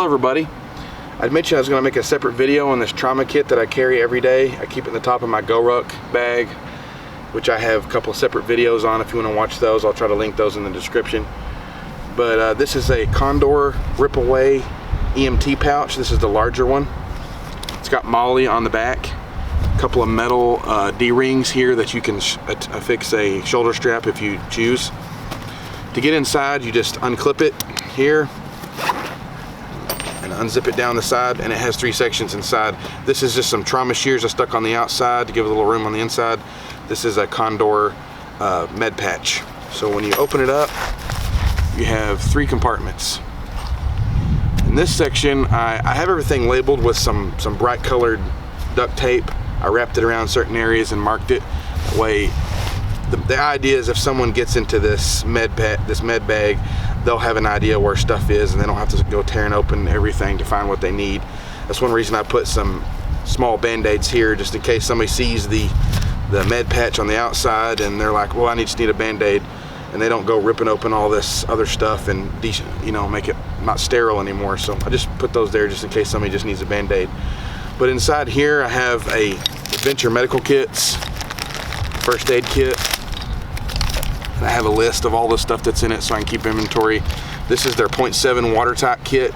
everybody. I'd mentioned I was going to make a separate video on this trauma kit that I carry every day. I keep it in the top of my GoRuck bag, which I have a couple of separate videos on. If you want to watch those, I'll try to link those in the description. But this is a Condor Rip Away EMT pouch. This is the larger one. It's got Molly on the back, a couple of metal D-rings here that you can affix a shoulder strap if you choose. To get inside, you just unclip it here and unzip it down the side, and it has 3 sections inside. This is just some trauma shears I stuck on the outside to give it a little room on the inside. This is a Condor med patch. So when you open it up, you have 3 compartments. In this section, I have everything labeled with some bright colored duct tape. I wrapped it around certain areas and marked it. That way, the idea is if someone gets into this med bag, they'll have an idea where stuff is and they don't have to go tearing open everything to find what they need. That's one reason I put some small band-aids here, just in case somebody sees the med patch on the outside and they're like, well, I just need a band-aid, and they don't go ripping open all this other stuff and make it not sterile anymore. So I just put those there just in case somebody just needs a band-aid. But inside here I have a Adventure medical kits, first aid kit. And I have a list of all the stuff that's in it so I can keep inventory. This is their 0.7 watertight kit.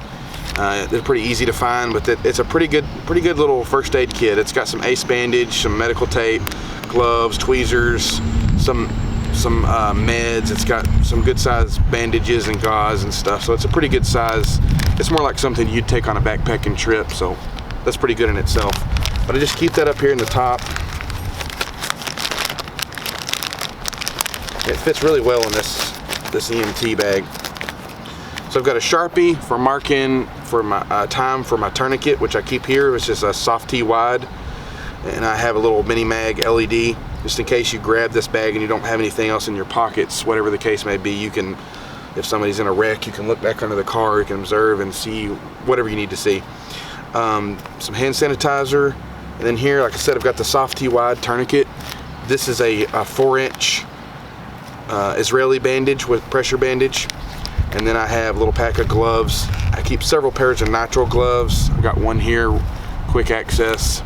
They're pretty easy to find, but it's a pretty good little first aid kit. It's got some ACE bandage, some medical tape, gloves, tweezers, some meds. It's got some good size bandages and gauze and stuff. So it's a pretty good size. It's more like something you'd take on a backpacking trip. So that's pretty good in itself. But I just keep that up here in the top. It fits really well in this EMT bag. So I've got a Sharpie for marking for my time for my tourniquet, which I keep here. It's just a Sof T Wide, and I have a little mini mag LED just in case you grab this bag and you don't have anything else in your pockets. Whatever the case may be, you can, if somebody's in a wreck, you can look back under the car, you can observe and see whatever you need to see. Some hand sanitizer, and then here, like I said, I've got the Sof T Wide tourniquet. This is a 4-inch Israeli bandage with pressure bandage, and then I have a little pack of gloves. I keep several pairs of nitrile gloves. I've got one here, quick access,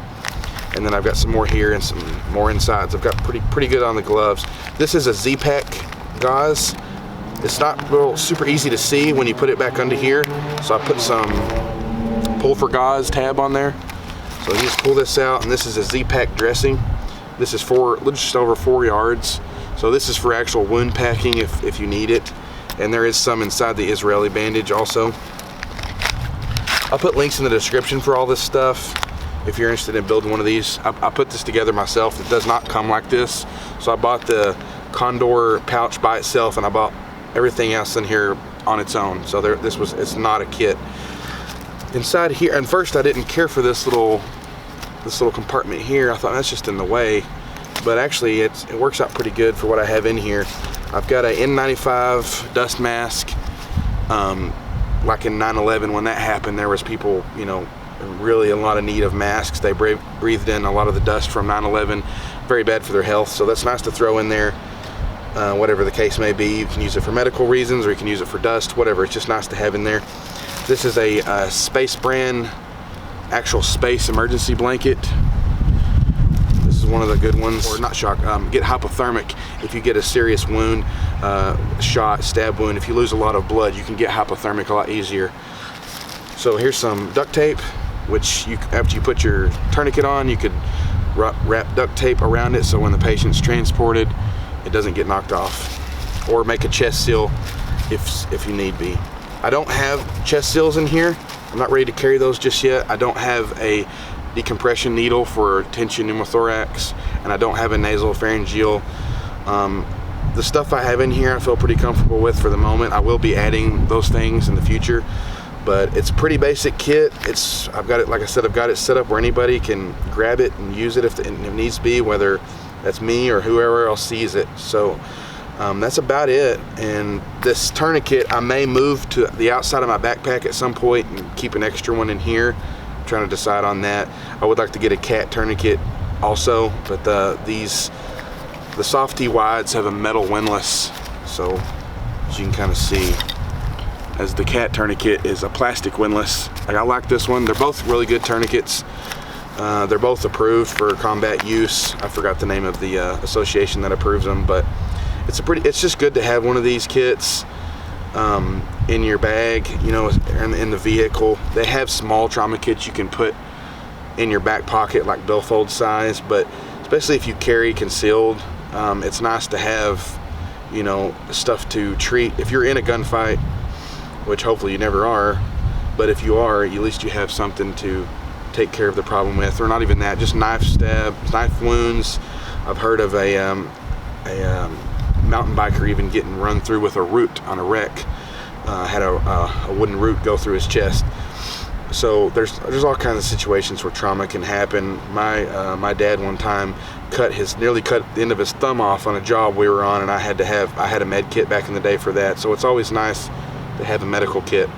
and then I've got some more here and some more insides. I've got pretty good on the gloves. This is a Zpak gauze. It's not real super easy to see when you put it back under here, so I put some pull for gauze tab on there. So you just pull this out, and this is a Zpak Dressing. This is just over 4 yards. So this is for actual wound packing if you need it. And there is some inside the Israeli bandage also. I'll put links in the description for all this stuff if you're interested in building one of these. I put this together myself. It does not come like this. So I bought the Condor pouch by itself, and I bought everything else in here on its own. So it's not a kit. Inside here, and first I didn't care for this little compartment here. I thought that's just in the way. But actually it works out pretty good for what I have in here. I've got a N95 Dust Mask. Like in 9/11, when that happened, there was people, really a lot of need of masks. They breathed in a lot of the dust from 9/11. Very bad for their health, so that's nice to throw in there. Whatever the case may be, you can use it for medical reasons or you can use it for dust, whatever. It's just nice to have in there. This is a Space brand actual space emergency blanket. One of the good ones. Or not shock, get hypothermic if you get a serious wound, shot, stab wound. If you lose a lot of blood, you can get hypothermic a lot easier. So here's some duct tape, which after you put your tourniquet on, you could wrap duct tape around it so when the patient's transported, it doesn't get knocked off. Or make a chest seal if you need be. I don't have chest seals in here. I'm not ready to carry those just yet. I don't have a decompression needle for tension pneumothorax, and I don't have a nasal pharyngeal. The stuff I have in here I feel pretty comfortable with for the moment. I will be adding those things in the future, but it's a pretty basic kit. I've got it, like I said, I've got it set up where anybody can grab it and use it if it needs to be, whether that's me or whoever else sees it. So that's about it. And this tourniquet I may move to the outside of my backpack at some point and keep an extra one in here. Trying to decide on that. I would like to get a cat tourniquet also, but the Sof T Wides have a metal windlass, so as you can kind of see, as the cat tourniquet is a plastic windlass. Like, I like this one. They're both really good tourniquets. They're both approved for combat use. I forgot the name of the association that approves them, but it's just good to have one of these kits in your bag, you know, in the vehicle. They have small trauma kits you can put in your back pocket, like billfold size, but especially if you carry concealed, it's nice to have, you know, stuff to treat. If you're in a gunfight, which hopefully you never are, but if you are, at least you have something to take care of the problem with, or not even that, just knife stabs, knife wounds. I've heard of a mountain biker even getting run through with a root on a wreck. Had a wooden root go through his chest. So there's all kinds of situations where trauma can happen. My dad one time nearly cut the end of his thumb off on a job we were on, and I had a med kit back in the day for that. So it's always nice to have a medical kit.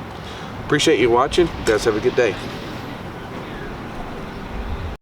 Appreciate you watching. You guys have a good day.